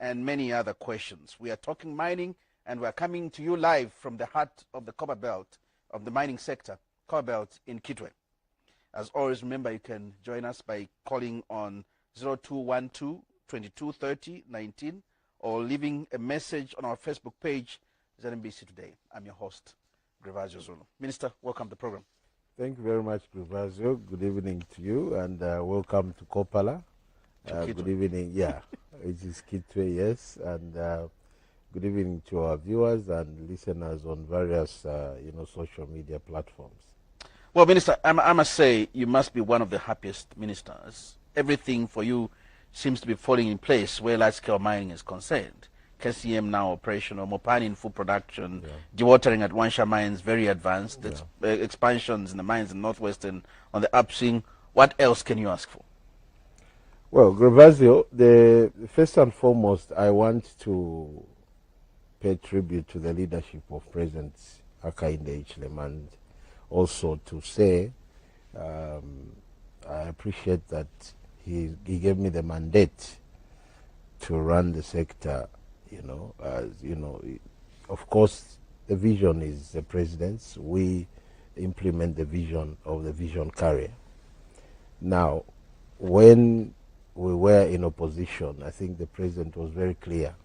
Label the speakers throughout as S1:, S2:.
S1: and many other questions. We are talking mining, and we are coming to you live from the heart of the copper belt of the mining sector, copper belt in Kitwe. As always, remember you can join us by calling on 0212 2230 19 or leaving a message on our Facebook page, ZNBC Today. I'm your host, Grevazio Zulu. Minister, welcome to the program.
S2: Thank you very much, Grevazio. Good evening to you, and welcome to Kopala. Good evening, it is Kitwe, yes, and good evening to our viewers and listeners on various, social media platforms.
S1: Well, Minister, I must say you must be one of the happiest ministers. Everything for you seems to be falling in place where large-scale mining is concerned. KCM now operational, Mopani in full production, dewatering at Wansha mines very advanced, expansions in the mines in Northwestern on the upswing. What else can you ask for?
S2: Well, Grevazio, the first and foremost, I want to pay tribute to the leadership of President Hakainde Hichilema, and also to say I appreciate that he gave me the mandate to run the sector. Of course, the vision is the president's. We implement the vision of the vision carrier. Now, when we were in opposition, I think the president was very clear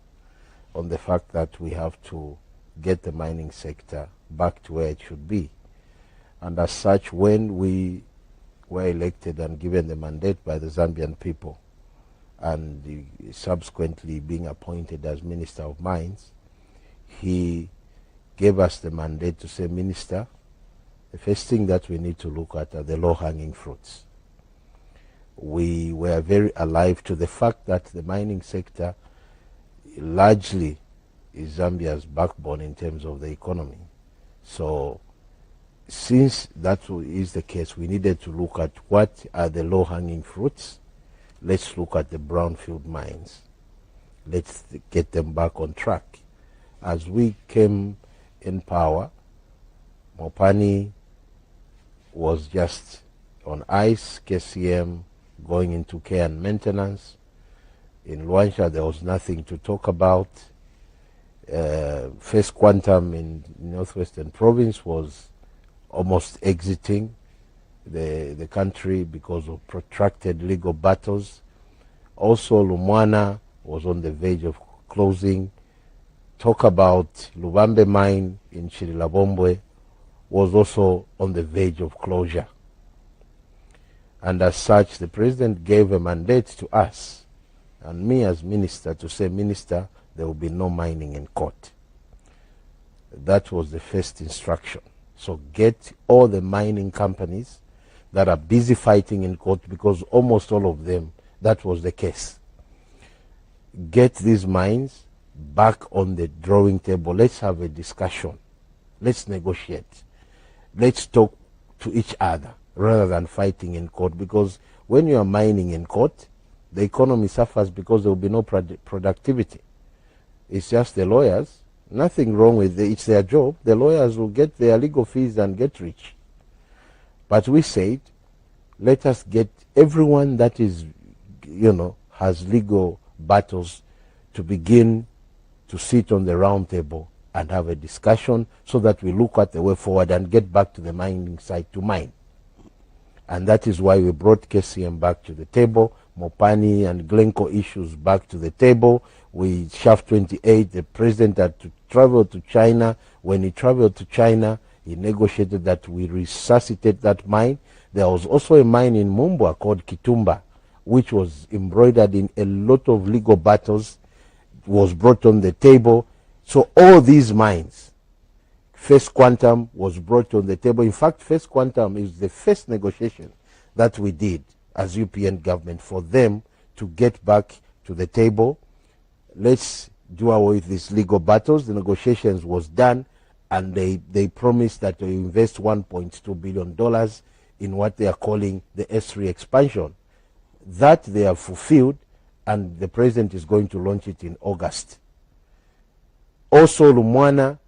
S2: on the fact that we have to get the mining sector back to where it should be. And as such, when we were elected and given the mandate by the Zambian people, and subsequently being appointed as Minister of Mines, he gave us the mandate to say, Minister, the first thing that we need to look at are the low-hanging fruits. We were very alive to the fact that the mining sector largely is Zambia's backbone in terms of the economy. So since that is the case, we needed to look at what are the low-hanging fruits. Let's look at the brownfield mines. Let's get them back on track. As we came in power, Mopani was just on ice, KCM going into care and maintenance. In Luanshya, there was nothing to talk about. First Quantum in Northwestern Province was almost exiting the country because of protracted legal battles. Also, Lumwana was on the verge of closing. Talk about Lubambe mine in Chirilabombwe was also on the verge of closure. And as such, the president gave a mandate to us and me as minister to say, Minister, there will be no mining in court. That was the first instruction. So get all the mining companies that are busy fighting in court, because almost all of them, that was the case. Get these mines back on the drawing table. Let's have a discussion. Let's negotiate. Let's talk to each other rather than fighting in court, because when you are mining in court, the economy suffers because there will be no productivity. It's just the lawyers. Nothing wrong with it. It's their job. The lawyers will get their legal fees and get rich. But we said, let us get everyone that is, has legal battles to begin to sit on the round table and have a discussion so that we look at the way forward and get back to the mining site to mine. And that is why we brought KCM back to the table, Mopani and Glencoe issues back to the table. We Shaft 28, the president had to travel to China. When he traveled to China, he negotiated that we resuscitate that mine. There was also a mine in Mumbwa called Kitumba, which was embroidered in a lot of legal battles, was brought on the table. So all these mines, First Quantum was brought on the table. In fact, First Quantum is the first negotiation that we did as UPN government for them to get back to the table. Let's do away with these legal battles. The negotiations was done, and they promised that they invest $1.2 billion in what they are calling the S3 expansion. That they have fulfilled, and the president is going to launch it in August. Also, Lumwana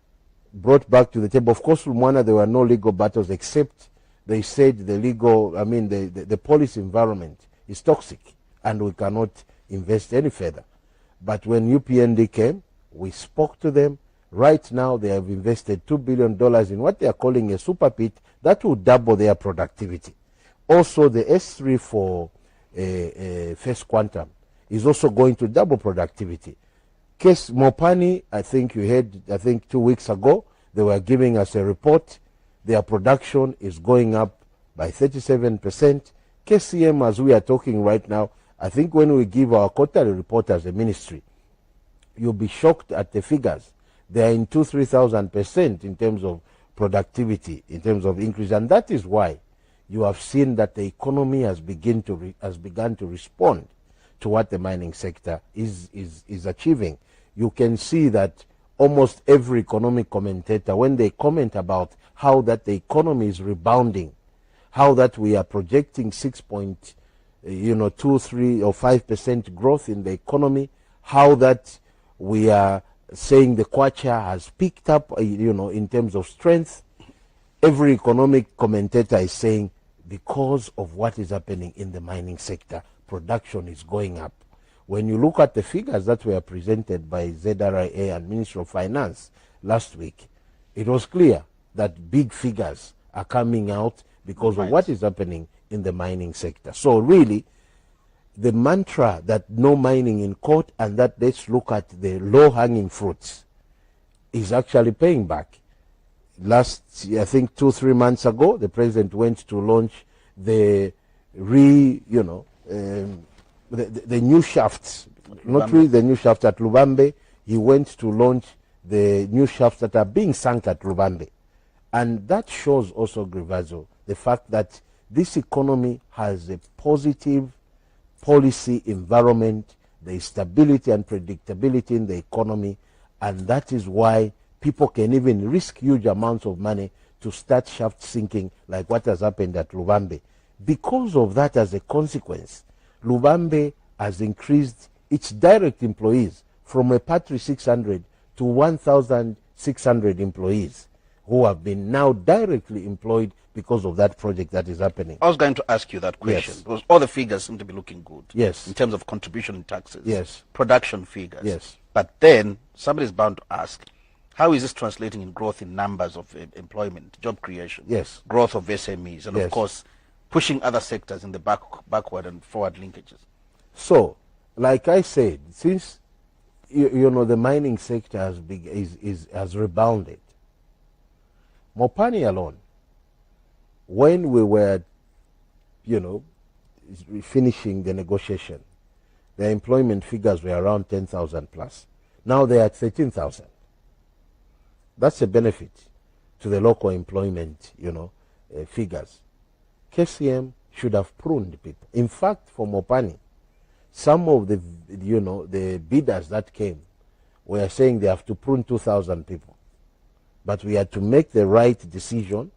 S2: brought back to the table. Of course, Lumwana, there were no legal battles, except they said the policy environment is toxic and we cannot invest any further. But when UPND came, we spoke to them. Right now, they have invested $2 billion in what they are calling a super pit that will double their productivity. Also, the S3 for First Quantum is also going to double productivity. Case Mopani, I think you heard, 2 weeks ago, they were giving us a report. Their production is going up by 37%. KCM, as we are talking right now, I think when we give our quarterly report as a ministry, you'll be shocked at the figures. They are in 2,000-3,000% in terms of productivity, in terms of increase. And that is why you have seen that the economy has begun to respond to what the mining sector is achieving. You can see that almost every economic commentator, when they comment about how that the economy is rebounding, how that we are projecting 6.2, 3 or 5% growth in the economy, how that we are saying the kwacha has picked up, in terms of strength. Every economic commentator is saying because of what is happening in the mining sector, production is going up. When you look at the figures that were presented by ZRIA and Ministry of Finance last week, it was clear that big figures are coming out because of what is happening in the mining sector. So really, the mantra that no mining in court and that let's look at the low-hanging fruits is actually paying back. Last, I think 2-3 months ago, the president went to launch the the new shafts, not really the new shafts at Lubambe. He went to launch the new shafts that are being sunk at Lubambe. And that shows also, Grivazo, the fact that this economy has a positive policy environment, there is stability and predictability in the economy, and that is why people can even risk huge amounts of money to start shaft sinking like what has happened at Lubambe. Because of that, as a consequence, Lubambe has increased its direct employees from a paltry 600 to 1,600 employees who have been now directly employed because of that project that is happening.
S1: I was going to ask you that question,
S2: Yes.
S1: because all the figures seem to be looking good.
S2: Yes.
S1: In terms of contribution in taxes.
S2: Yes.
S1: Production figures.
S2: Yes.
S1: But then somebody's bound to ask, how is this translating in growth in numbers of employment, job creation,
S2: Yes.
S1: growth of SMEs, and
S2: Yes.
S1: of course, pushing other sectors in the backward and forward linkages?
S2: So, like I said, since the mining sector has rebounded, Mopani alone, when we were, finishing the negotiation, the employment figures were around 10,000 plus. Now they are at 13,000. That's a benefit to the local employment, figures. KCM should have pruned people. In fact, for Mopani, some of the, the bidders that came were saying they have to prune 2,000 people. But we had to make the right decision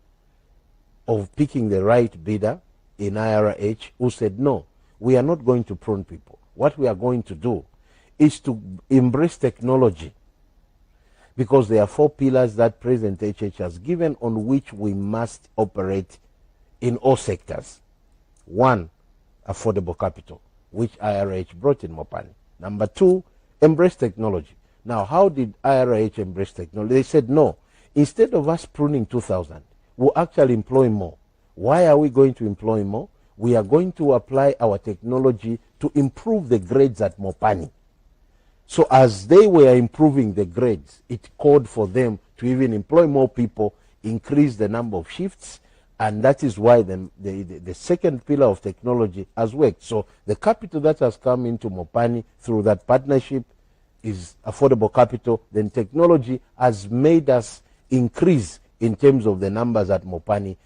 S2: of picking the right bidder in IRH who said, no, we are not going to prune people. What we are going to do is to embrace technology, because there are 4 pillars that President HH has given on which we must operate in all sectors. 1, affordable capital, which IRH brought in Mopani. Number 2, embrace technology. Now, how did IRH embrace technology? They said, no, instead of us pruning 2,000, we'll actually employ more. Why are we going to employ more? We are going to apply our technology to improve the grades at Mopani. So as they were improving the grades, it called for them to even employ more people, increase the number of shifts, and that is why the second pillar of technology has worked. So the capital that has come into Mopani through that partnership is affordable capital. Then technology has made us increase in terms of the numbers at Mopani.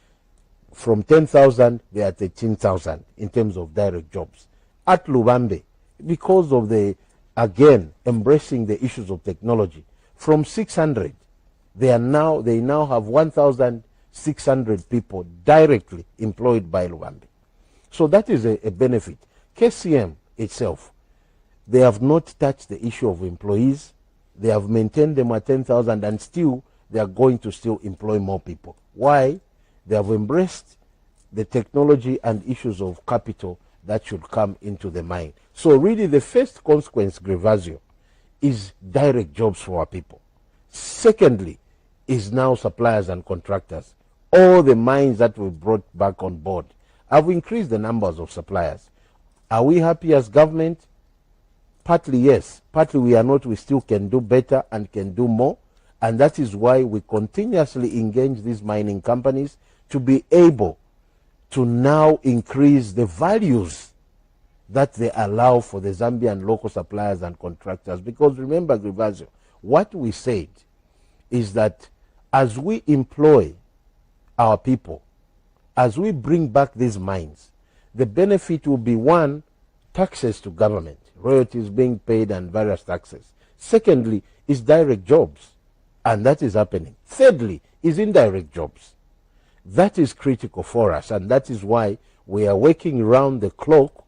S2: From 10,000, they are 13,000 in terms of direct jobs. At Lubambe, because of again, embracing the issues of technology, from 600, they now have 1,600 people directly employed by Lubambe. So that is a benefit. KCM itself, they have not touched the issue of employees. They have maintained them at 10,000, and still they are going to still employ more people. Why? They have embraced the technology and issues of capital that should come into the mine. So really the first consequence, Grevasio, is direct jobs for our people. Secondly, is now suppliers and contractors. All the mines that we brought back on board have increased the numbers of suppliers. Are we happy as government? Partly yes, partly we are not. We still can do better and can do more, and that is why we continuously engage these mining companies to be able to now increase the values that they allow for the Zambian local suppliers and contractors. Because remember, Grivazio, what we said is that as we employ our people, as we bring back these mines, the benefit will be, one, taxes to government, royalties being paid and various taxes. Secondly, is direct jobs, and that is happening. Thirdly, is indirect jobs. That is critical for us, and that is why we are working round the clock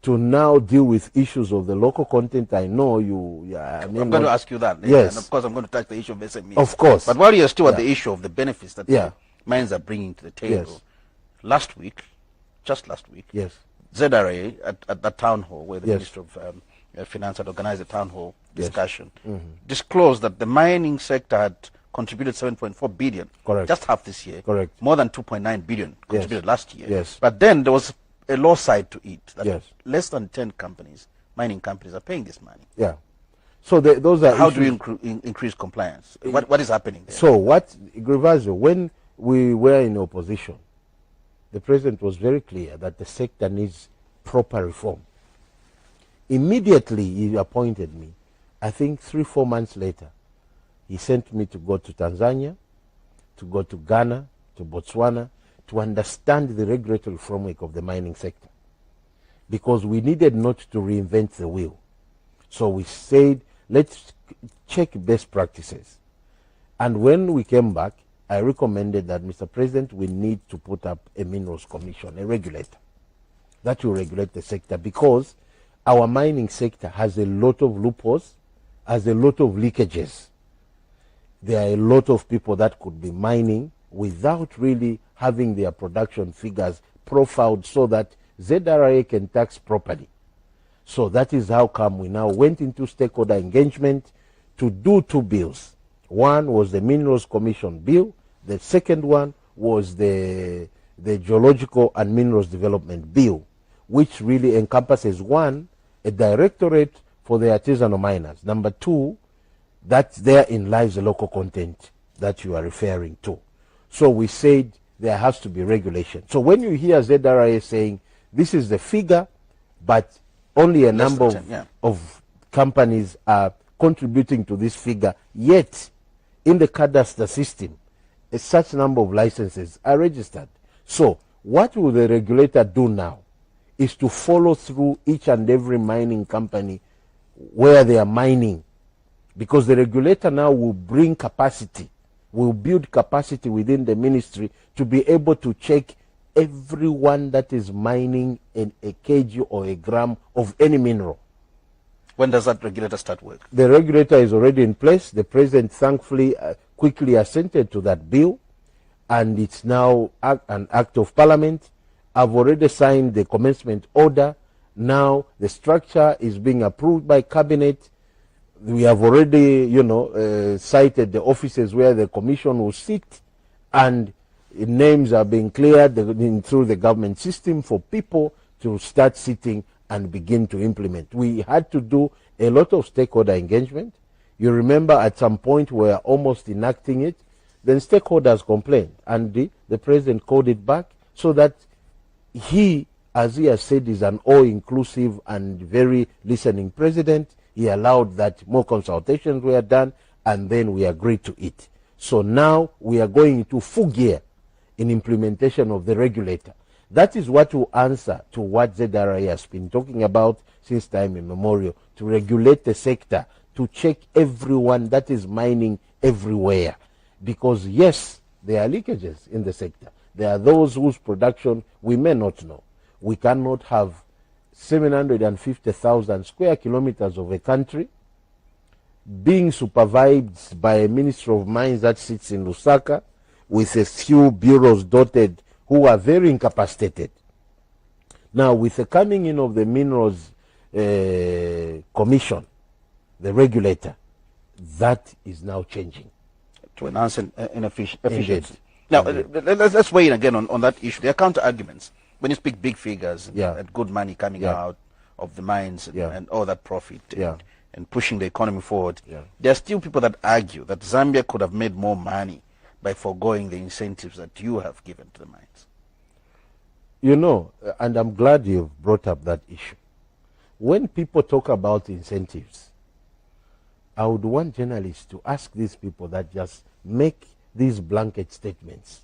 S2: to now deal with issues of the local content. I know you...
S1: I'm going to ask you that.
S2: Yes.
S1: And of course, I'm going to touch the issue of SMEs.
S2: Of course.
S1: But while you're still at the issue of the benefits that
S2: the
S1: mines are bringing to the table, just last week, ZRA at the town hall, where the Minister of Finance had organized a town hall discussion, disclosed that the mining sector had contributed 7.4 billion, just half this year, more than 2.9 billion contributed last year. But then there was a law side to it, that less than 10 companies, mining companies, are paying this money.
S2: So those are
S1: how issues. Do we increase compliance? What is happening there?
S2: So what, Grivazio, when we were in opposition, the president was very clear that the sector needs proper reform. Immediately he appointed me. I think 3-4 months later, he sent me to go to Tanzania, to go to Ghana, to Botswana, to understand the regulatory framework of the mining sector. Because we needed not to reinvent the wheel. So we said, let's check best practices. And when we came back, I recommended that, Mr. President, we need to put up a minerals commission, a regulator, that will regulate the sector, because our mining sector has a lot of loopholes, has a lot of leakages. There are a lot of people that could be mining without really having their production figures profiled so that ZRA can tax properly. So that is how come we now went into stakeholder engagement to do 2 bills. One was the Minerals Commission bill. The second one was the Geological and Minerals Development bill, which really encompasses, one, a directorate for the artisanal miners. Number 2, that therein lies the local content that you are referring to. So we said there has to be regulation. So when you hear ZRA saying this is the figure, but only a number of companies are contributing to this figure, yet in the cadastre system, a such number of licenses are registered. So what will the regulator do now is to follow through each and every mining company where they are mining, because the regulator now will bring capacity, will build capacity within the ministry to be able to check everyone that is mining in a kg or a gram of any mineral.
S1: When does that regulator start work?
S2: The regulator is already in place. The president thankfully quickly assented to that bill, and it's now an act of parliament. I've already signed the commencement order. Now the structure is being approved by cabinet. We have already, cited the offices where the commission will sit, and names are being cleared through the government system for people to start sitting and begin to implement. We had to do a lot of stakeholder engagement. You remember at some point we were almost enacting it. Then stakeholders complained, and the president called it back so that he, as he has said, is an all-inclusive and very listening president. He allowed that more consultations were done, and then we agreed to it. So now we are going into full gear in implementation of the regulator. That is what will answer to what ZRA has been talking about since time immemorial, to regulate the sector, to check everyone that is mining everywhere. Because yes, there are leakages in the sector. There are those whose production we may not know. We cannot have 750,000 square kilometers of a country being supervised by a Minister of Mines that sits in Lusaka with a few bureaus dotted who are very incapacitated. Now, with the coming in of the Minerals Commission, the regulator, that is now changing.
S1: To enhance efficiency.
S2: Indeed.
S1: Now, let's weigh in again on that issue. There are counter arguments. When you speak big figures and good money coming out of the mines and all that profit and pushing the economy forward, there are still people that argue that Zambia could have made more money by foregoing the incentives that you have given to the mines.
S2: You know, and I'm glad you've brought up that issue. When people talk about incentives, I would want journalists to ask these people that just make these blanket statements.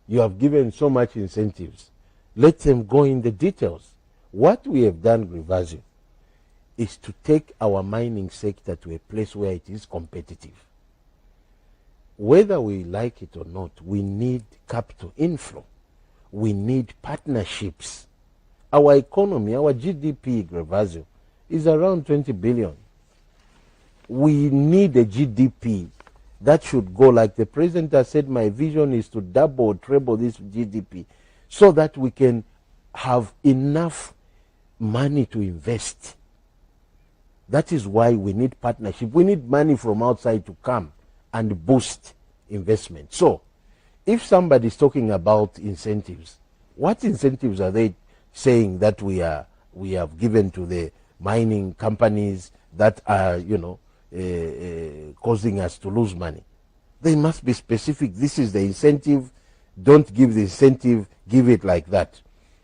S2: You have given so much incentives. Let them go in the details. What we have done, Grivazio, is to take our mining sector to a place where it is competitive. Whether we like it or not, we need capital inflow. We need partnerships. Our economy, our GDP, Grivazio, is around 20 billion. We need a GDP that should go, like the president has said, my vision is to double or treble this GDP so that we can have enough money to invest. That is why we need partnership. We need money from outside to come and boost investment. So, if somebody is talking about incentives, what incentives are they saying that we have given to the mining companies that are, causing us to lose money? They must be specific. This is the incentive. Don't give the incentive. Give it like that.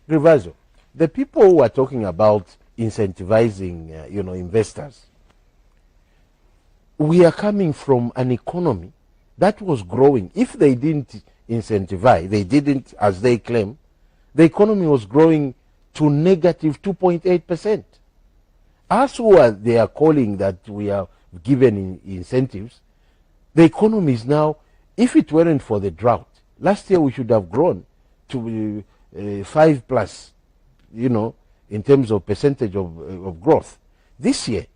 S2: Grivazio, the people who are talking about incentivizing, investors, we are coming from an economy that was growing. If they didn't incentivize, they didn't, as they claim, the economy was growing to negative 2.8%. Us they are calling that we are given incentives, the economy is now, if it weren't for the drought, last year we should have grown to 5 plus, in terms of percentage of growth. This year,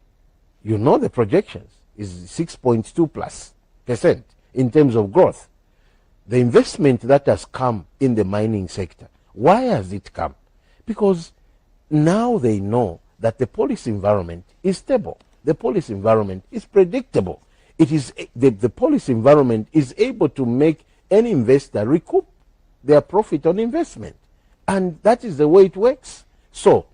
S2: the projections is 6.2 plus percent in terms of growth. The investment that has come in the mining sector, why has it come? Because now they know that the policy environment is stable. The policy environment is predictable. It is the policy environment is able to make any investor recoup their profit on investment. And that is the way it works. So,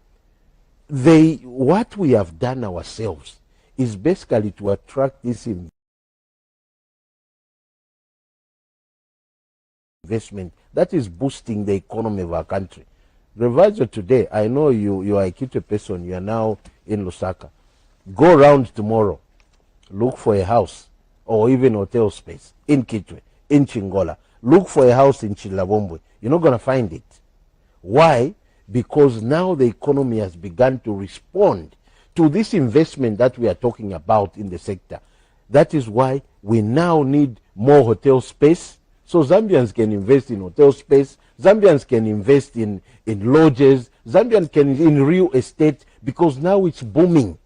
S2: what we have done ourselves is basically to attract this investment that is boosting the economy of our country. Grivazio, today, I know you are a Kitwe person, you are now in Lusaka. Go around tomorrow, look for a house or even hotel space in Kitwe, in Chingola. Look for a house in Chilabombwe. You're not going to find it. Why? Because now the economy has begun to respond to this investment that we are talking about in the sector. That is why we now need more hotel space, so Zambians can invest in hotel space, Zambians can invest in lodges, Zambians can in real estate, because now it's booming.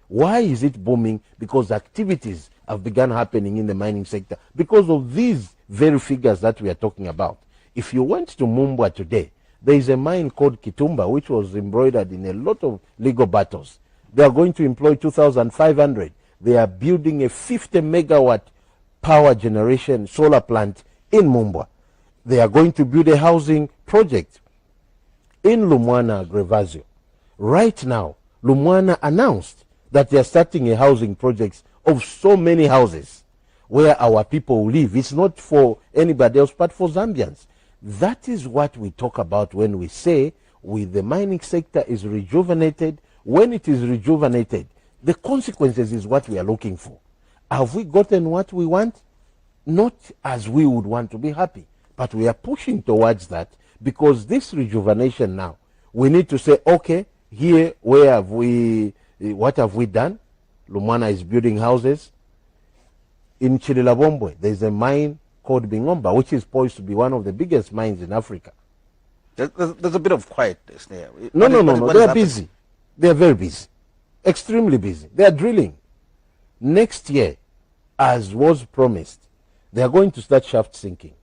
S2: Why is it booming? Because activities have begun happening in the mining sector because of these very figures that we are talking about. If you went to Mumbwa today, there is a mine called Kitumba, which was embroidered in a lot of legal battles. They are going to employ 2,500. They are building a 50 megawatt power generation solar plant in Mumbwa. They are going to build a housing project in Lumwana, Grivazio. Right now, Lumwana announced that they are starting a housing project of so many houses where our people will live. It's not for anybody else, but for Zambians. That is what we talk about when we say the mining sector is rejuvenated. When it is rejuvenated, the consequences is what we are looking for. Have we gotten what we want? Not as we would want to be happy, but we are pushing towards that, because this rejuvenation now, we need to say, okay, here, what have we done? Lumwana is building houses. In Chililabombwe, there is a mine called Bingomba, which is poised to be one of the biggest mines in Africa.
S1: There's a bit of quietness there.
S2: No. They are busy. They are very busy. Extremely busy. They are drilling. Next year, as was promised, they are going to start shaft sinking.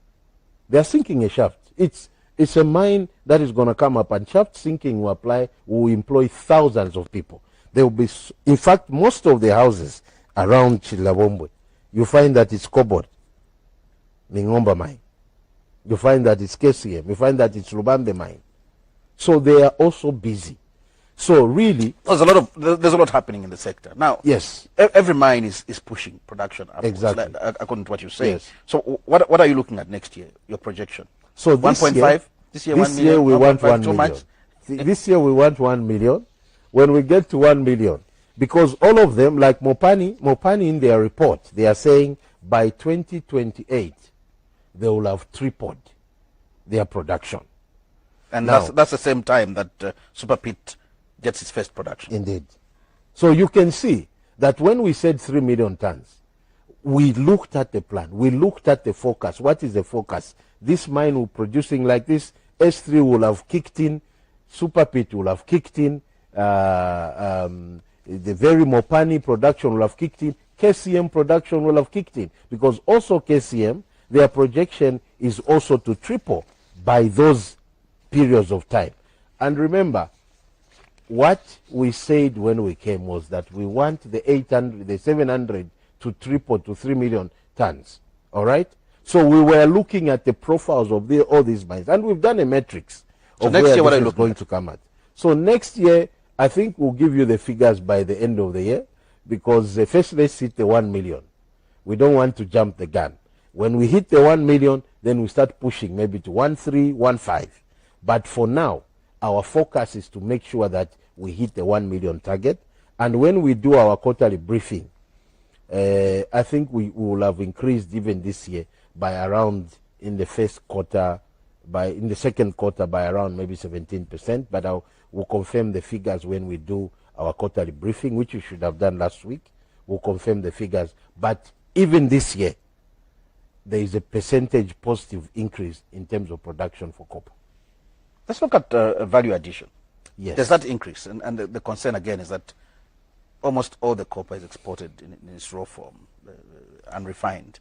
S2: They are sinking a shaft. It's a mine that is going to come up, and shaft sinking will employ thousands of people. There will be, in fact, most of the houses around Chilabombwe, you find that it's cobalt, Mingomba mine. You find that it's KCM. You find that it's Lubambe mine. So they are also busy. So really,
S1: there's a lot happening in the sector now.
S2: Yes,
S1: every mine is pushing production upwards,
S2: exactly,
S1: according to what you say.
S2: Yes.
S1: So what are you looking at next year? Your projection?
S2: So
S1: 1.5 this year.
S2: This year we want 1 million. This year we want 1 million. When we get to 1 million, because all of them, like Mopani in their report, they are saying by 2028 they will have tripled their production.
S1: And now, that's the same time that Super Pit gets its first production.
S2: Indeed. So you can see that when we said 3 million tons, we looked at the plan. We looked at the focus. What is the focus? This mine will producing like this. S3 will have kicked in. Super Pit will have kicked in. The very Mopani production will have kicked in. KCM production will have kicked in. Because also KCM, their projection is also to triple by those periods of time. And remember, what we said when we came was that we want the 800, the 700 to triple to 3 million tons. All right? So we were looking at the profiles of all these mines. And we've done a matrix of
S1: next
S2: where
S1: year, what
S2: this
S1: are you
S2: is going to come at. So next year, I think we'll give you the figures by the end of the year, because first let's hit the 1 million. We don't want to jump the gun. When we hit the 1 million, then we start pushing maybe to 1.3, 1.5. But for now, our focus is to make sure that we hit the 1 million target. And when we do our quarterly briefing, I think we will have increased even this year by around in the first quarter, in the second quarter by around maybe 17%. But we'll confirm the figures when we do our quarterly briefing, which we should have done last week. We'll confirm the figures. But even this year, there is a percentage positive increase in terms of production for copper.
S1: Let's look at value addition.
S2: Yes.
S1: There's that increase, and the concern again is that almost all the copper is exported in its raw form, unrefined.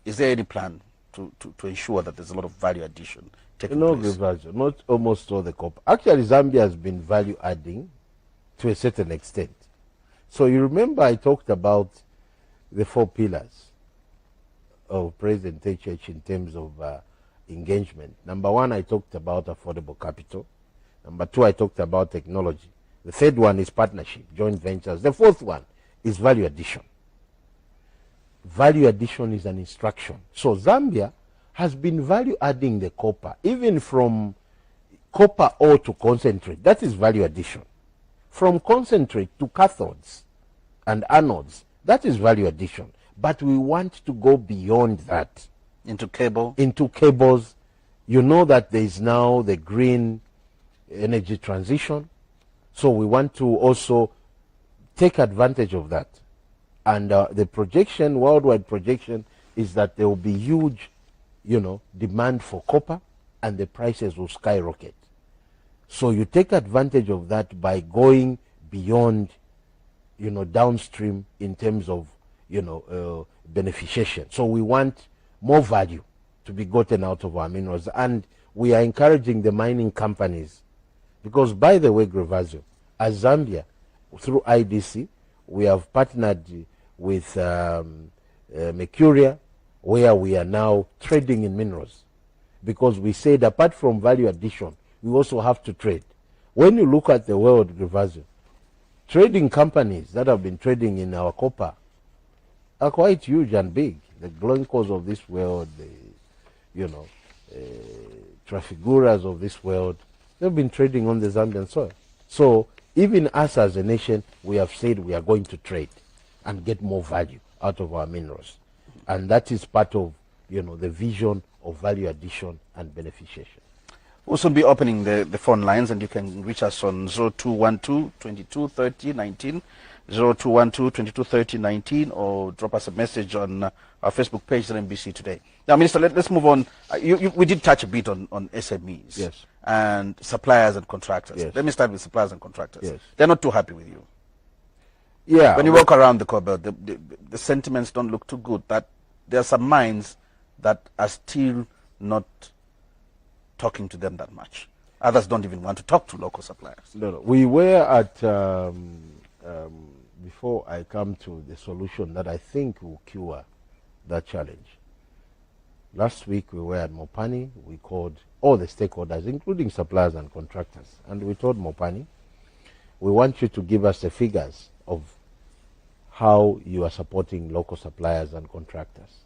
S1: Is there any plan to ensure that there's a lot of value addition taking place?
S2: No, not almost all the copper. Actually, Zambia has been value adding to a certain extent. So you remember I talked about the 4 pillars of President Church in terms of engagement. Number 1, I talked about affordable capital. Number 2, I talked about technology. The third one is partnership, joint ventures. The fourth one is value addition. Value addition is an instruction. So Zambia has been value adding the copper, even from copper ore to concentrate. That is value addition. From concentrate to cathodes and anodes, that is value addition. But we want to go beyond that.
S1: Into cable?
S2: Into cables. You know that there is now the green energy transition. So we want to also take advantage of that. And the projection, worldwide projection, is that there will be huge, demand for copper, and the prices will skyrocket. So you take advantage of that by going beyond, downstream in terms of, beneficiation. So we want more value to be gotten out of our minerals. And we are encouraging the mining companies, because, by the way, Grevazio, as Zambia, through IDC, we have partnered with Mercuria, where we are now trading in minerals. Because we said, apart from value addition, we also have to trade. When you look at the world, Grevazio, trading companies that have been trading in our copper are quite huge and big. The Glencores of this world, the Trafiguras of this world, they've been trading on the Zambian soil. So even us as a nation, we have said we are going to trade and get more value out of our minerals. And that is part of, the vision of value addition and beneficiation.
S1: We'll soon be opening the phone lines, and you can reach us on 0212 22 30 19, 0212 22 30 19, or drop us a message on our Facebook page, NBC Today. Now, Minister, let's move on. We did touch a bit on SMEs.
S2: Yes.
S1: And suppliers and contractors.
S2: Yes.
S1: Let me start with suppliers and contractors.
S2: Yes.
S1: They're not too happy with you.
S2: Yeah.
S1: When you walk around the Cobalt, the sentiments don't look too good. That there are some mines that are still not talking to them that much. Others don't even want to talk to local suppliers.
S2: No. We were at, before I come to the solution that I think will cure that challenge. Last week we were at Mopani. We called all the stakeholders, including suppliers and contractors, and we told Mopani, we want you to give us the figures of how you are supporting local suppliers and contractors.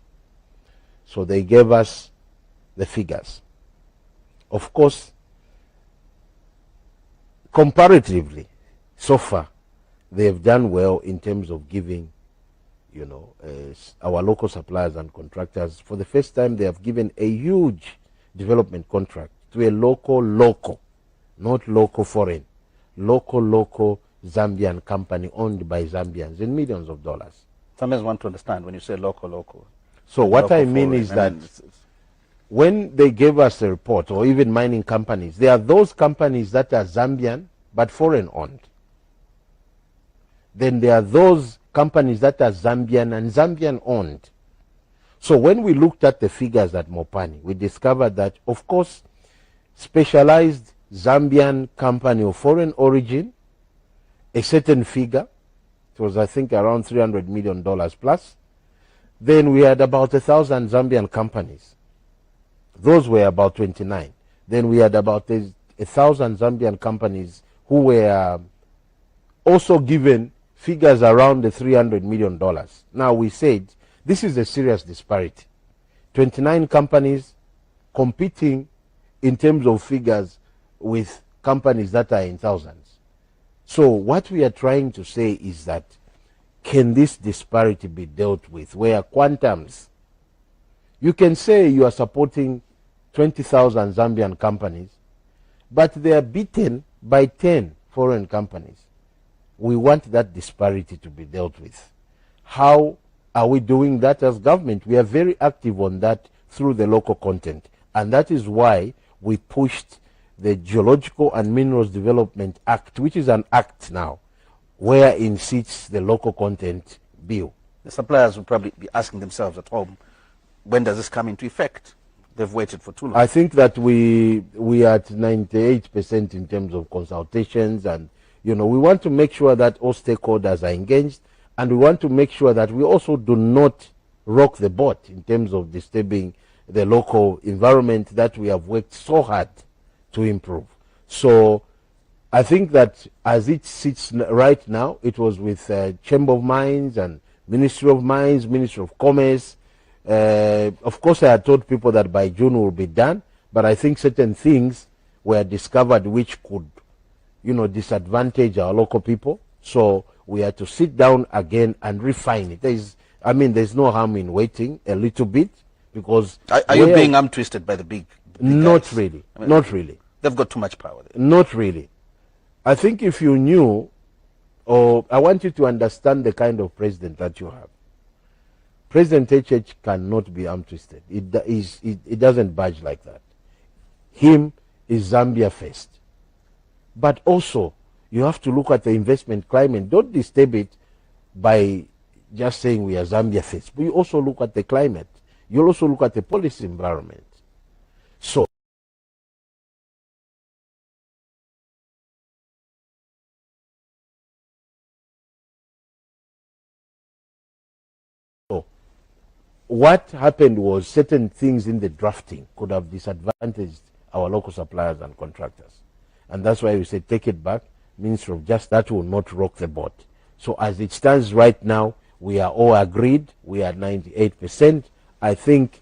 S2: So they gave us the figures. Of course, comparatively, so far, they have done well in terms of giving, our local suppliers and contractors. For the first time, they have given a huge development contract to a local, not local foreign, local Zambian company owned by Zambians in millions of dollars.
S1: Sometimes want to understand when you say local.
S2: So what I mean is that when they gave us a report, or even mining companies, there are those companies that are Zambian but foreign owned. Then there are those companies that are Zambian and Zambian owned. So when we looked at the figures at Mopani, we discovered that, of course, specialized Zambian company of foreign origin, a certain figure, it was I think around $300 million plus. Then we had about 1,000 Zambian companies. Those were about 29. Then we had about 1,000 Zambian companies who were also given figures around the $300 million. Now we said this is a serious disparity. 29 companies competing in terms of figures with companies that are in thousands. So what we are trying to say is that, can this disparity be dealt with, where quantums, you can say you are supporting 20,000 Zambian companies, but they are beaten by 10 foreign companies. We want that disparity to be dealt with. How are we doing that as government? We are very active on that through the local content, and that is why we pushed the Geological and Minerals Development Act, which is an act now, wherein sits the local content bill.
S1: The suppliers will probably be asking themselves at home, when does this come into effect? They've waited for too long.
S2: I think that we are at 98% in terms of consultations, and we want to make sure that all stakeholders are engaged, and we want to make sure that we also do not rock the boat in terms of disturbing the local environment that we have worked so hard to improve. So I think that as it sits right now, it was with Chamber of Mines and Ministry of Mines, Ministry of Commerce. Of course, I had told people that by June will be done, but I think certain things were discovered which could, disadvantage our local people. So we had to sit down again and refine it. There's no harm in waiting a little bit, because...
S1: Are you being arm twisted by the big
S2: not
S1: guys?
S2: Really. Not really.
S1: They've got too much power there.
S2: Not really. I think if you knew, or I want you to understand the kind of president that you have. President HH cannot be arm twisted. It doesn't budge like that. Him is Zambia first. But also, you have to look at the investment climate. Don't disturb it by just saying we are Zambia first. But you also look at the climate. You also look at the policy environment. So, what happened was certain things in the drafting could have disadvantaged our local suppliers and contractors. And that's why we say take it back. Ministry of Justice, that will not rock the boat. So as it stands right now, we are all agreed. We are 98%. I think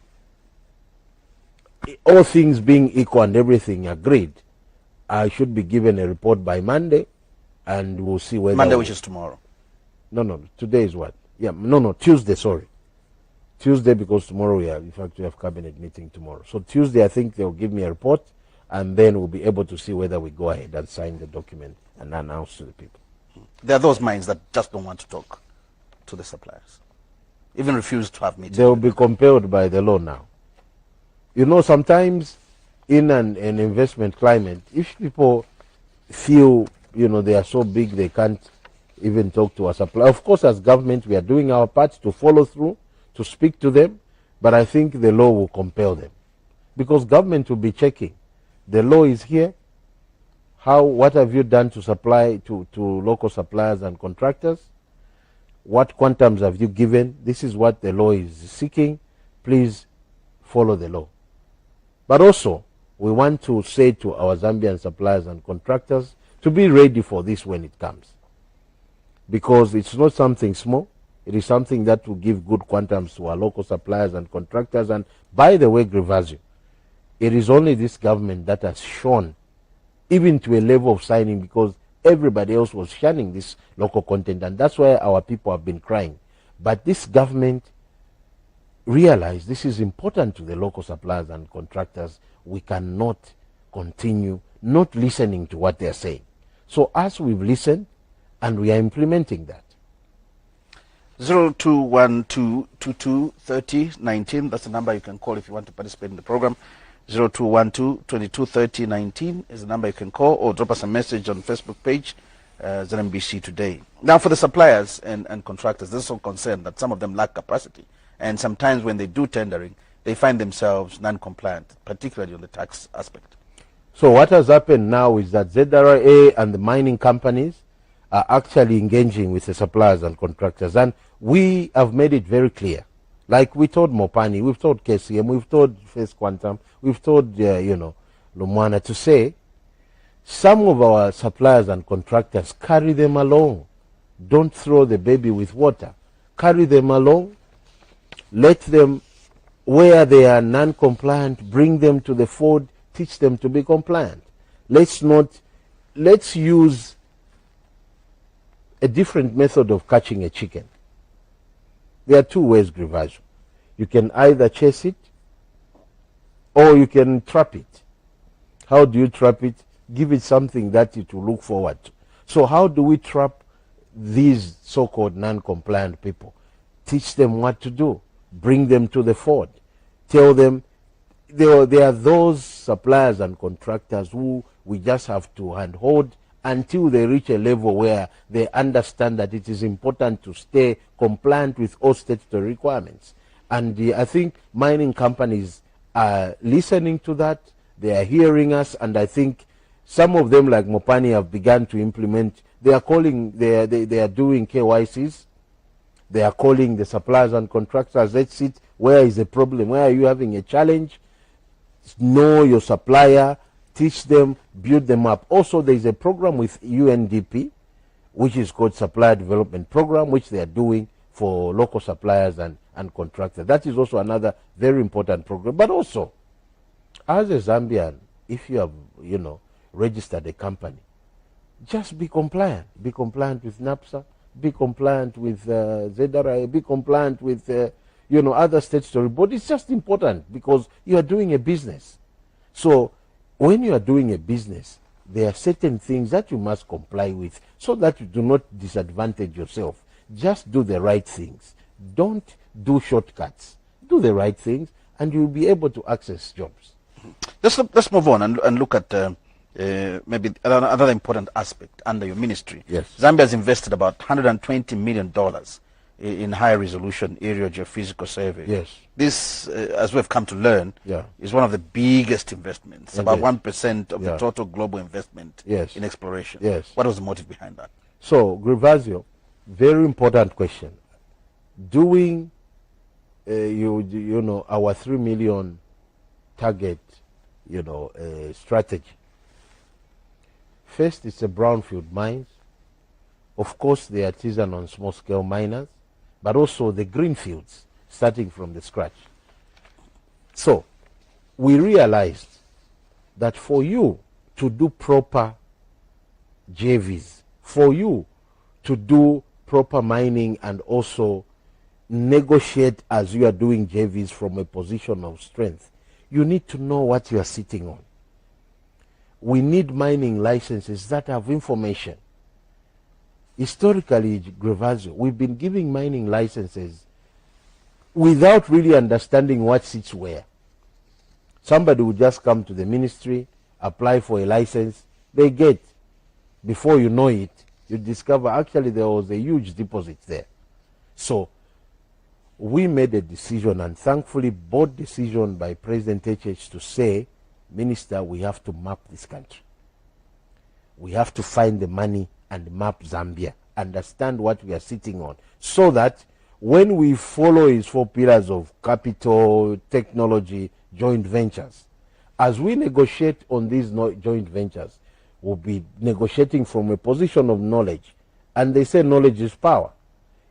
S2: all things being equal and everything agreed, I should be given a report by Monday, and we'll see whether...
S1: Monday, which is tomorrow.
S2: No. Today is what? Yeah, no, Tuesday, sorry. Tuesday, because tomorrow we have cabinet meeting tomorrow. So Tuesday, I think they'll give me a report, and then we'll be able to see whether we go ahead and sign the document and announce to the people.
S1: There are those mines that just don't want to talk to the suppliers, even refuse to have meetings.
S2: They will be compelled by the law now. Sometimes in an investment climate, if people feel, they are so big they can't even talk to a supplier. Of course, as government, we are doing our part to follow through, to speak to them, but I think the law will compel them, because government will be checking. The law is here, What have you done to supply to local suppliers and contractors? What quantums have you given? This is what the law is seeking. Please follow the law. But also, we want to say to our Zambian suppliers and contractors to be ready for this when it comes. Because it's not something small. It is something that will give good quantums to our local suppliers and contractors. And by the way, Grivazio, it is only this government that has shown, even to a level of signing, because everybody else was shunning this local content, and that's why our people have been crying. But this government realized this is important to the local suppliers and contractors. We cannot continue not listening to what they're saying. So as we've listened, and we are implementing that.
S1: 0212223019, that's the number you can call if you want to participate in the program. 0212223019 is the number you can call, or drop us a message on Facebook page, ZNBC Today. Now, for the suppliers and contractors, there's some concern that some of them lack capacity, and sometimes when they do tendering, they find themselves non-compliant, particularly on the tax aspect.
S2: So what has happened now is that ZRA and the mining companies are actually engaging with the suppliers and contractors, and we have made it very clear. Like we told Mopani, we've told KCM, we've told First Quantum, we've told, Lumwana, to say, some of our suppliers and contractors, carry them along. Don't throw the baby with water. Carry them along. Let them, where they are non-compliant, bring them to the fold, teach them to be compliant. Let's use a different method of catching a chicken. There are two ways, Grivazio. You can either chase it or you can trap it. How do you trap it? Give it something that it will look forward to. So how do we trap these so-called non-compliant people? Teach them what to do. Bring them to the fore. Tell them there are those suppliers and contractors who we just have to handhold until they reach a level where they understand that it is important to stay compliant with all statutory requirements. And I think mining companies are listening to that. They are hearing us, and I think some of them, like Mopani, have begun to implement. They are doing KYCs. They are calling the suppliers and contractors. Let's see where is the problem. Where are you having a challenge? Know your supplier. Teach them, build them up. Also, there is a program with UNDP, which is called Supplier Development Program, which they are doing for local suppliers and contractors. That is also another very important program. But also, as a Zambian, if you have, registered a company, just be compliant. Be compliant with NAPSA. Be compliant with ZRA. Be compliant with, other statutory bodies. It's just important because you are doing a business. So, when you are doing a business, there are certain things that you must comply with so that you do not disadvantage yourself. Just do the right things. Don't do shortcuts. Do the right things, and you'll be able to access jobs.
S1: Let's move on and look at maybe another important aspect under your ministry.
S2: Yes.
S1: Zambia has invested about $120 million in high-resolution aerial geophysical survey.
S2: Yes.
S1: This, as we've come to learn, is one of the biggest investments, about 1% of the total global investment in exploration.
S2: Yes.
S1: What was the motive behind that?
S2: So, Grivazio, very important question. Doing, our 3 million target, strategy. First, it's a brownfield mines. Of course, the artisan and small-scale miners, but also the green fields, starting from the scratch. So, we realized that for you to do proper JVs, for you to do proper mining and also negotiate as you are doing JVs from a position of strength, you need to know what you are sitting on. We need mining licenses that have information. Historically, Grivazio, we've been giving mining licenses without really understanding what sits where. Somebody would just come to the ministry, apply for a license, they get. Before you know it, you discover actually there was a huge deposit there. So we made a decision, and thankfully board decision by President HH to say, Minister, we have to map this country. we have to find the money and map Zambia, understand what we are sitting on, so that when we follow his 4 pillars of capital, technology, joint ventures, as we negotiate on these joint ventures, we'll be negotiating from a position of knowledge. And they say knowledge is power.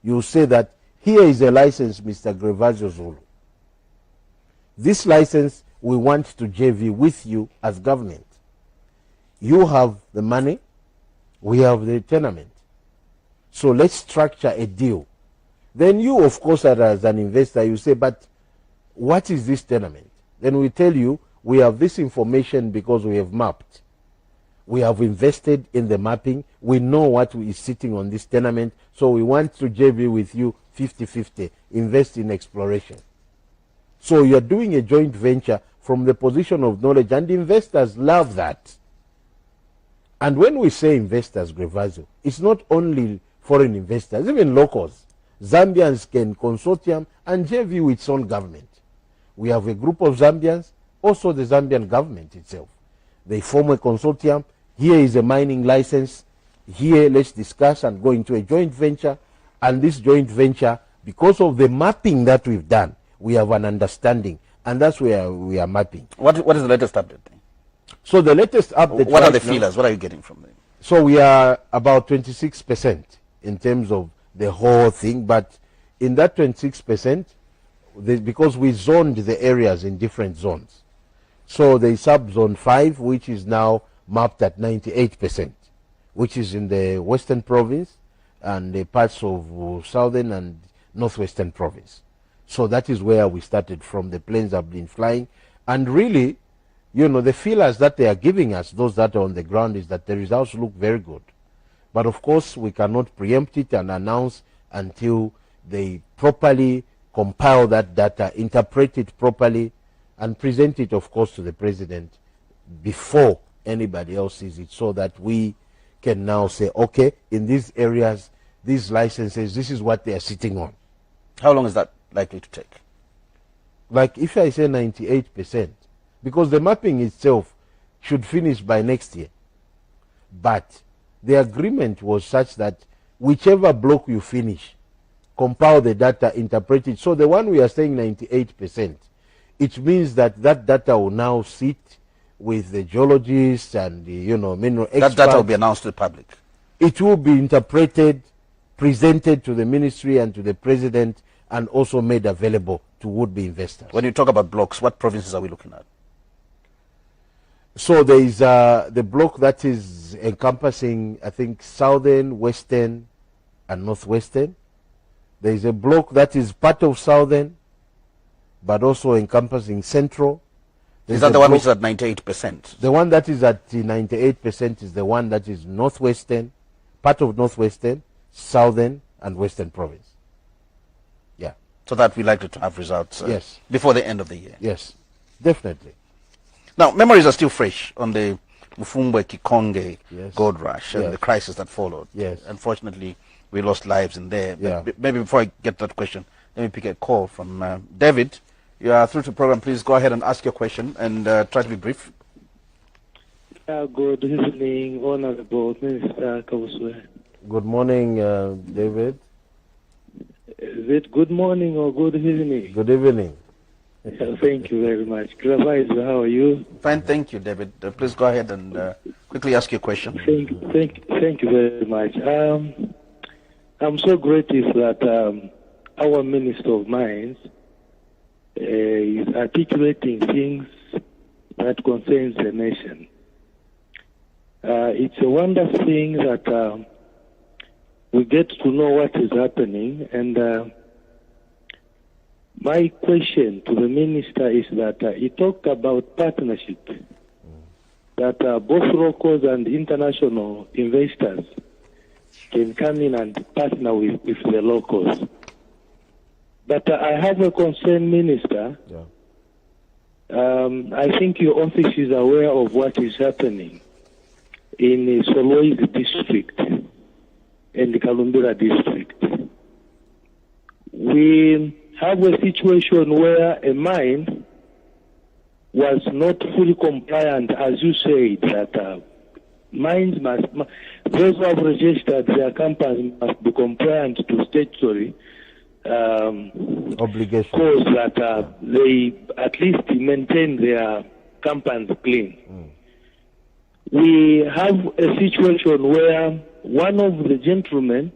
S2: You say that here is a license, Mr. Grevazio Zulu. This license we want to JV with you as government. You have the money, we have the tenement. So let's structure a deal. Then you, of course, as an investor, you say, but what is this tenement? Then we tell you, we have this information because we have mapped. We have invested in the mapping. We know what is sitting on this tenement. So we want to JV with you 50-50, invest in exploration. So you're doing a joint venture from the position of knowledge, and investors love that. And when we say investors, Grevazio, it's not only foreign investors, even locals. Zambians can consortium and JV with its own government. We have a group of Zambians, also the Zambian government itself. They form a consortium. Here is a mining license. Here, let's discuss and go into a joint venture. And this joint venture, because of the mapping that we've done, we have an understanding. And that's where we are mapping.
S1: What is the latest update?
S2: So the latest update...
S1: What are the feelers? What are you getting from them?
S2: So we are about 26% in terms of the whole thing. But in that 26%, because we zoned the areas in different zones. So the sub-zone 5, which is now mapped at 98%, which is in the Western Province and the parts of Southern and Northwestern Province. So that is where we started from. The planes have been flying. And really, you know, the feelers that they are giving us, those that are on the ground, is that the results look very good. But of course, we cannot preempt it and announce until they properly compile that data, interpret it properly, and present it, of course, to the president before anybody else sees it, so that we can now say, okay, in these areas, these licenses, this is what they are sitting on.
S1: How long is that likely to take?
S2: Like if I say 98%, because the mapping itself should finish by next year. But the agreement was such that whichever block you finish, compile the data, interpret it. So the one we are saying 98%, it means that that data will now sit with the geologists and the, you know, mineral experts.
S1: That data will be announced to the public.
S2: It will be interpreted, presented to the ministry and to the president, and also made available to would-be investors.
S1: When you talk about blocks, what provinces are we looking at?
S2: So there is the block that is encompassing, I think, Southern, Western, and Northwestern. There is a block that is part of Southern, but also encompassing Central.
S1: Is that the one which is at 98%?
S2: The one that is at 98% is the one that is Northwestern, part of Northwestern, Southern, and Western Province. Yeah.
S1: So that we like to have results
S2: yes.
S1: before the end of the year.
S2: Yes, definitely.
S1: Now, memories are still fresh on the Mufumbwe Kikonge
S2: yes.
S1: gold rush and
S2: yes.
S1: the crisis that followed.
S2: Yes.
S1: Unfortunately, we lost lives in there.
S2: Yeah.
S1: But maybe before I get that question, let me pick a call from David. You are through to the program. Please go ahead and ask your question and try to be brief.
S3: Good evening, Honorable Minister Kabuswe.
S2: Good morning, David.
S3: Is it good morning or good evening?
S2: Good evening.
S3: Thank you very much. Grevazio, how are you?
S1: Fine, thank you, David. Please go ahead and quickly ask your question.
S3: Thank you very much. I'm so grateful that our Minister of Mines is articulating things that concerns the nation. It's a wonderful thing that we get to know what is happening, and my question to the minister is that he talked about partnership, that both locals and international investors can come in and partner with the locals. But I have a concern, Minister.
S2: Yeah.
S3: I think your office is aware of what is happening in Solwezi district and the Kalumbira district. We have a situation where a mine was not fully compliant, as you said, that mines those who have registered their companies must be compliant to statutory
S2: obligation,
S3: cause that they at least maintain their companies clean. We have a situation where one of the gentlemen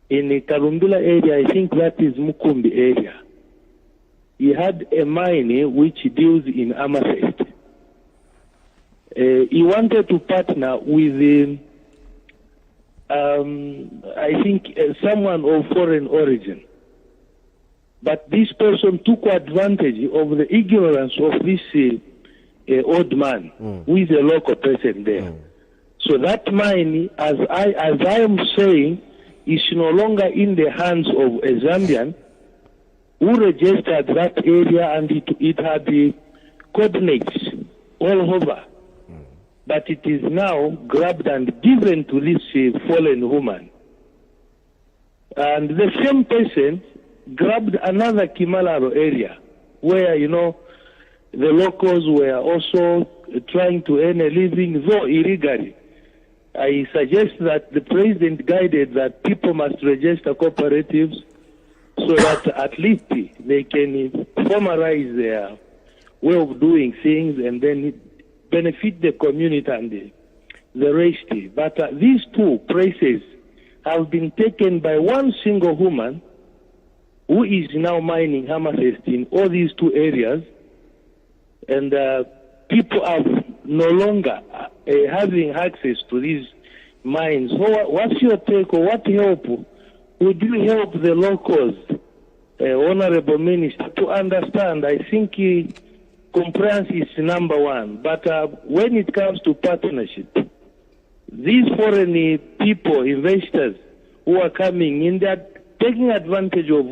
S3: in the Karumbila area, I think that is Mukumbi area, he had a mine which deals in amethyst. He wanted to partner with, I think, someone of foreign origin. But this person took advantage of the ignorance of this old man, who is a local person there. So that mine, as I am saying, is no longer in the hands of a Zambian who registered that area, and it had the coordinates all over. But it is now grabbed and given to this fallen woman. And the same person grabbed another Kimalaro area where, you know, the locals were also trying to earn a living, though illegally. I suggest that the president guided that people must register cooperatives so that at least they can formalize their way of doing things and then benefit the community and the rest. But these two places have been taken by one single woman who is now mining amethyst in all these two areas, and people are no longer having access to these mines. So what's your take, or what help would you help the locals, Honorable Minister, to understand? I think compliance is number one, but when it comes to partnership, these foreign people, investors who are coming in, they're taking advantage of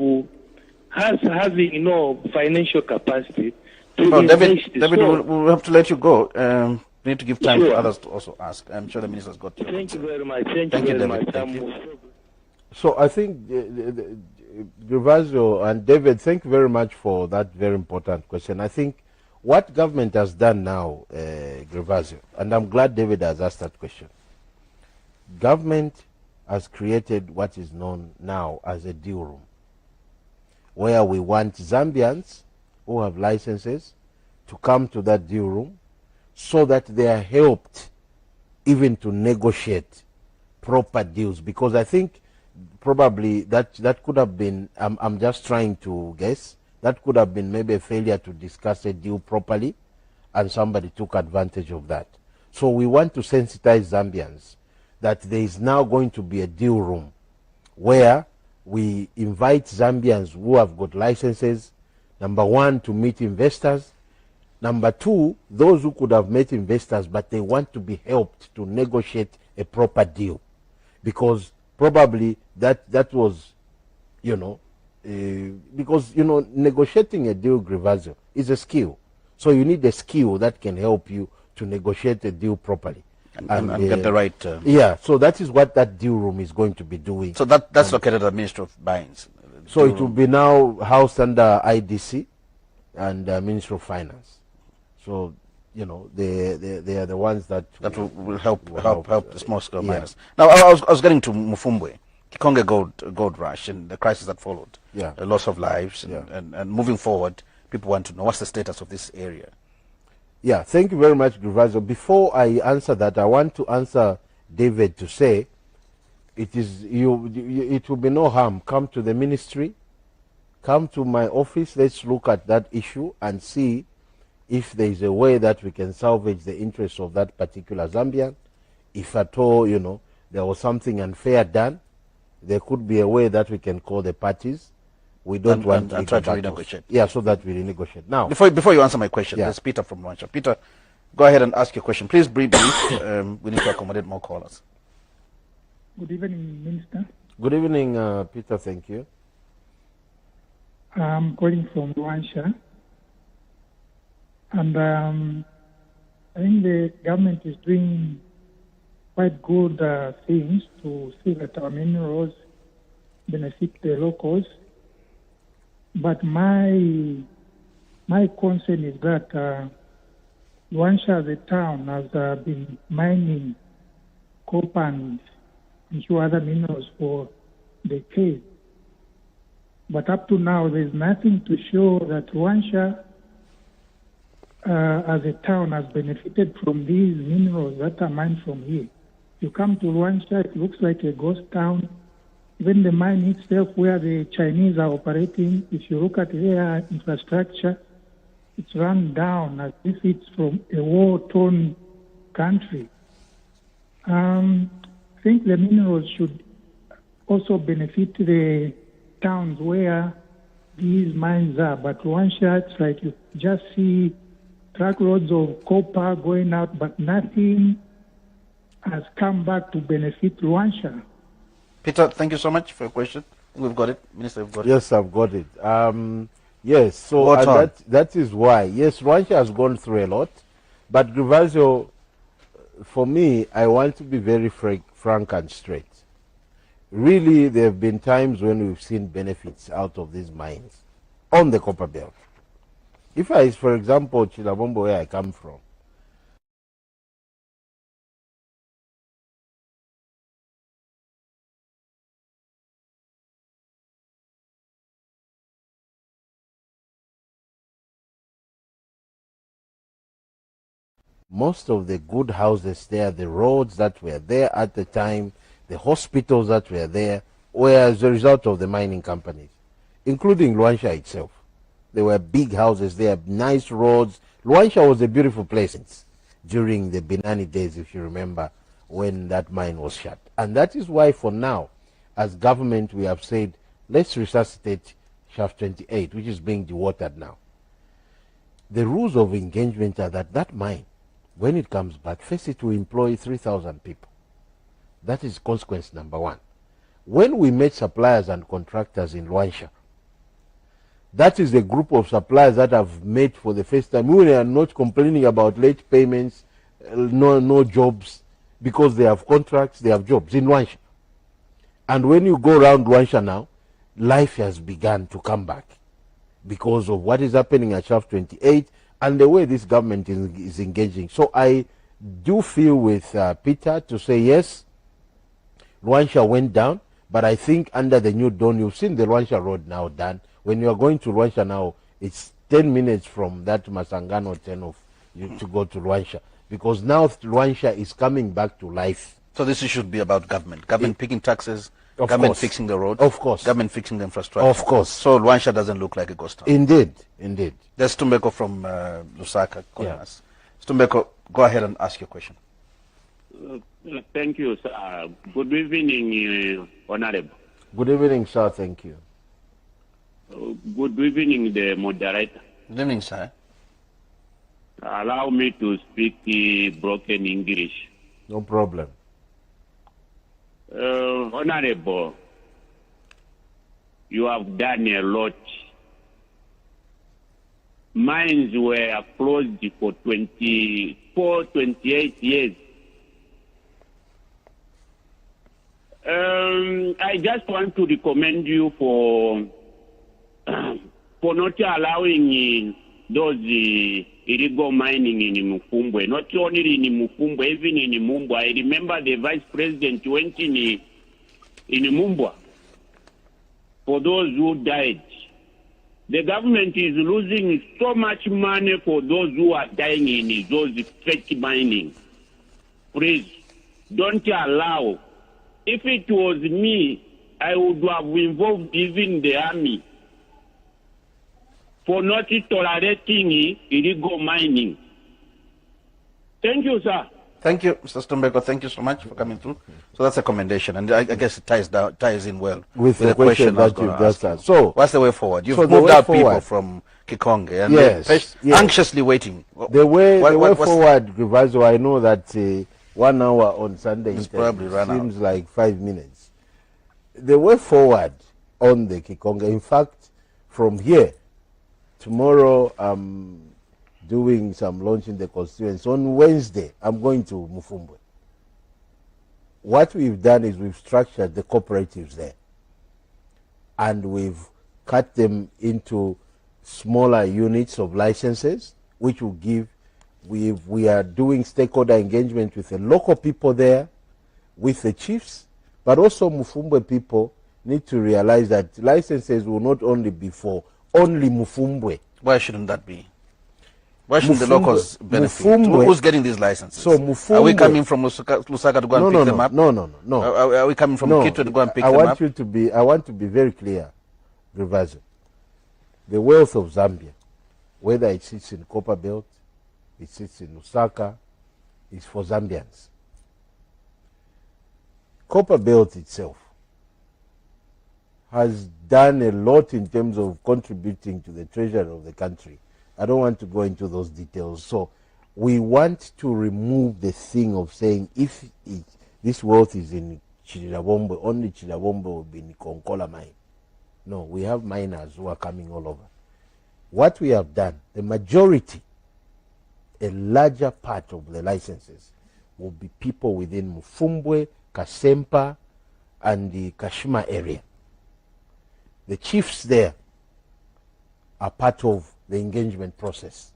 S3: us having no financial capacity to invest.
S1: David, we'll have to let you go. We need to give time for others to also ask. I'm sure the minister's got you.
S3: Thank you very much. Thank you very much.
S1: Thank you.
S2: So I think Gervasio and David, thank you very much for that very important question. I think what government has done now, Gervasio, and I'm glad David has asked that question. Government has created what is known now as a deal room, where we want Zambians who have licenses to come to that deal room so that they are helped even to negotiate proper deals. Because I think probably that could have been, I'm just trying to guess, that could have been maybe a failure to discuss a deal properly, and somebody took advantage of that. So we want to sensitize Zambians that there is now going to be a deal room where we invite Zambians who have got licenses, number one, to meet investors, number two, those who could have met investors but they want to be helped to negotiate a proper deal. Because probably that was, you know, because, you know, negotiating a deal, Gervasio, is a skill. So you need a skill that can help you to negotiate a deal properly.
S1: And get the right...
S2: yeah, so that is what that deal room is going to be doing.
S1: So that's located at the Ministry of Mines.
S2: So it will be now housed under IDC and Ministry of Finance. So, you know, they are the ones that
S1: will help the small-scale miners. Now, I was getting to Mufumbwe, Kikonge gold rush and the crisis that followed.
S2: Yeah.
S1: The loss of lives and moving forward, people want to know what's the status of this area.
S2: Yeah, thank you very much, Gervasio. Before I answer that, I want to answer David to say, it will be no harm. Come to the ministry, come to my office, let's look at that issue and see if there is a way that we can salvage the interests of that particular Zambian. If at all, you know, there was something unfair done, there could be a way that we can call the parties. We don't want
S1: to try to renegotiate.
S2: Yeah, so that we renegotiate. Now,
S1: before you answer my question, there's Peter from Rwanda. Peter, go ahead and ask your question. Please brief. We need to accommodate more callers.
S4: Good evening, Minister.
S2: Good evening, Peter. Thank you.
S4: I'm calling from Rwanda, and I think the government is doing quite good things to see that our minerals benefit the locals. But my concern is that Luanshya as a town has been mining copper and a few other minerals for decades. But up to now, there's nothing to show that Luanshya as a town has benefited from these minerals that are mined from here. You come to Luanshya, it looks like a ghost town. Even the mine itself, where the Chinese are operating, if you look at their infrastructure, it's run down as if it's from a war-torn country. I think the minerals should also benefit the towns where these mines are. But Luanshya, it's like you just see truckloads of copper going out, but nothing has come back to benefit Luanshya.
S1: Peter, thank you so much for your question. We've got it. Minister, we've got it.
S2: Yes, I've got it. Yes, so that is why. Yes, Luanshya has gone through a lot. But Grivazio, for me, I want to be very frank and straight. Really, there have been times when we've seen benefits out of these mines on the copper belt. If for example, Chilabombo, where I come from, most of the good houses there, the roads that were there at the time, the hospitals that were there, were as a result of the mining companies, including Luanshya itself. There were big houses there, nice roads. Luanshya was a beautiful place during the Binani days, if you remember, when that mine was shut. And that is why for now, as government, we have said, let's resuscitate Shaft 28, which is being dewatered now. The rules of engagement are that that mine, when it comes back, first it will employ 3,000 people. That is consequence number one. When we met suppliers and contractors in Luanshya, that is a group of suppliers that have met for the first time. We are not complaining about late payments, no jobs, because they have contracts, they have jobs in Luanshya. And when you go around Luanshya now, life has begun to come back because of what is happening at Shaft 28 and the way this government is engaging. So I do feel with Peter to say yes, Luanshya went down, but I think under the new dawn, you've seen the Luanshya road now done. When you are going to Luanshya now, it's 10 minutes from that Masangano 10 of you to go to Luanshya, because now Luanshya is coming back to life.
S1: So this should be about government. Government picking taxes, government fixing the road.
S2: Of course.
S1: Government fixing the infrastructure.
S2: Of course.
S1: So Luanshya doesn't look like a ghost town.
S2: Indeed, indeed.
S1: There's Tumbeko from Lusaka calling us. Tumbeko, go ahead and ask your question.
S5: Thank you, sir. Good evening, Honorable.
S2: Good evening, sir. Thank you.
S5: Good evening, the moderator.
S1: Good evening, sir.
S5: Allow me to speak broken English.
S2: No problem.
S5: Honorable, you have done a lot. Mines were closed for 24, 28 years. I just want to recommend you for not allowing those illegal mining in Mufumbwe. Not only in Mufumbwe, even in Mumbwa. I remember the vice president went in Mumbwa for those who died. The government is losing so much money for those who are dying in those fake mining. Please, don't allow. If it was me, I would have involved even the army for not tolerating illegal mining. Thank you, sir.
S1: Thank you, Mr. Stumbeko. Thank you so much for coming through. So that's a commendation, and I guess it ties in well
S2: with the question that you've just asked. So,
S1: what's the way forward? You've moved out people from Kikonge, and
S2: yes,
S1: anxiously waiting.
S2: The way forward, Grivazio, I know that 1 hour on Sunday seems like 5 minutes. The way forward on the Kikonge, in fact, from here, tomorrow I'm doing some launch in the constituency. On Wednesday, I'm going to Mufumbwe. What we've done is we've structured the cooperatives there, and we've cut them into smaller units of licenses, which will give We are doing stakeholder engagement with the local people there, with the chiefs, but also Mufumbwe people need to realize that licenses will not only be for only Mufumbwe.
S1: Why shouldn't that be? Why shouldn't the locals benefit? Who's getting these licenses?
S2: So Mufumbwe,
S1: are we coming from Lusaka to go and pick them up?
S2: No.
S1: Are we coming from Kitwe to go and pick them up?
S2: I want to be very clear, Grivazo. The wealth of Zambia, whether it sits in Copper Belt, it sits in Lusaka, is for Zambians. Copper Belt itself has done a lot in terms of contributing to the treasury of the country. I don't want to go into those details. So we want to remove the thing of saying if this wealth is in Chirabombo, only Chirabombo will be in Konkola mine. No, we have miners who are coming all over. What we have done, the majority, a larger part of the licenses will be people within Mufumbwe, Kasempa, and the Kashima area. The chiefs there are part of the engagement process,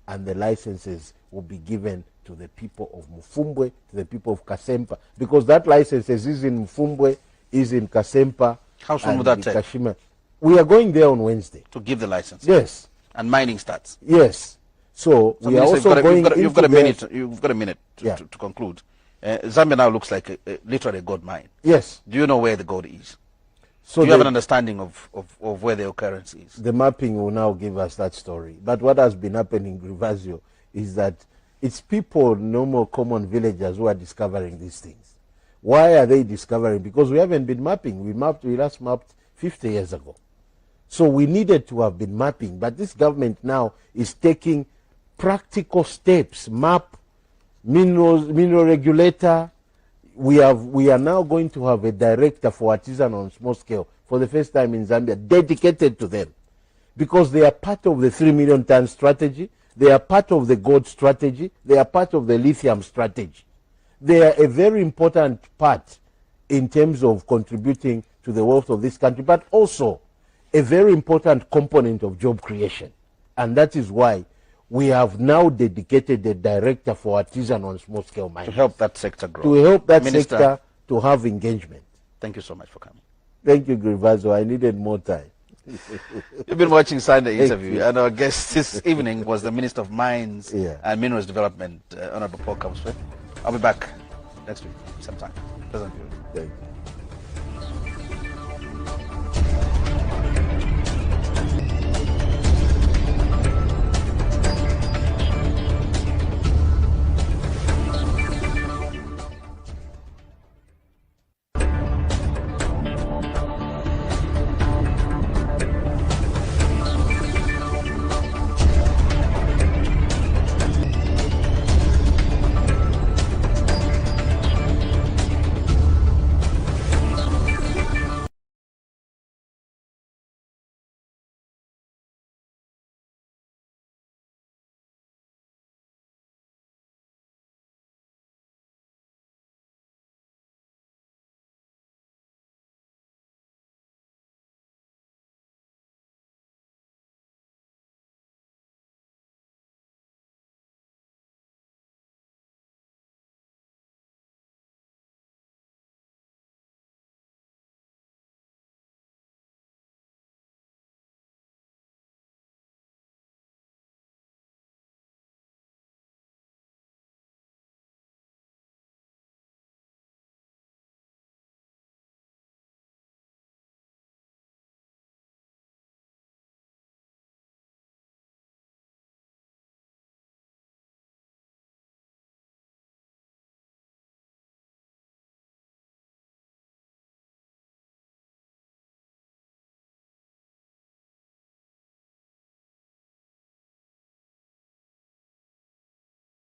S2: and the licenses will be given to the people of Mufumbwe, to the people of Kasempa, because that licenses is in Mufumbwe, is in Kasempa.
S1: How soon will that take?
S2: Kashima. We are going there on Wednesday
S1: to give the license.
S2: Yes.
S1: And mining starts.
S2: Yes. So we are also going.
S1: You've got a minute. You've got a minute to conclude. Zambia now looks like literally a gold mine.
S2: Yes.
S1: Do you know where the gold is?
S2: So
S1: do you have an understanding of where the occurrence is?
S2: The mapping will now give us that story. But what has been happening, Grivazio, is that it's people, normal common villagers, who are discovering these things. Why are they discovering? Because we haven't been mapping. We last mapped 50 years ago. So we needed to have been mapping. But this government now is taking practical steps, map, mineral regulator. We are now going to have a director for artisanal on small scale for the first time in Zambia, dedicated to them, because they are part of the 3 million ton strategy. They are part of the gold strategy. They are part of the lithium strategy. They are a very important part in terms of contributing to the wealth of this country, but also a very important component of job creation. And that is why we have now dedicated a director for artisanal on small scale mining.
S1: To help that sector grow.
S2: To help that sector to have engagement.
S1: Thank you so much for coming.
S2: Thank you, Grivazo. I needed more time.
S1: You've been watching Sunday Interview, and our guest this evening was the Minister of Mines and Minerals Development, Honorable Paul Kabuswe. I'll be back next week, sometime. Pleasant viewing.
S2: Thank you.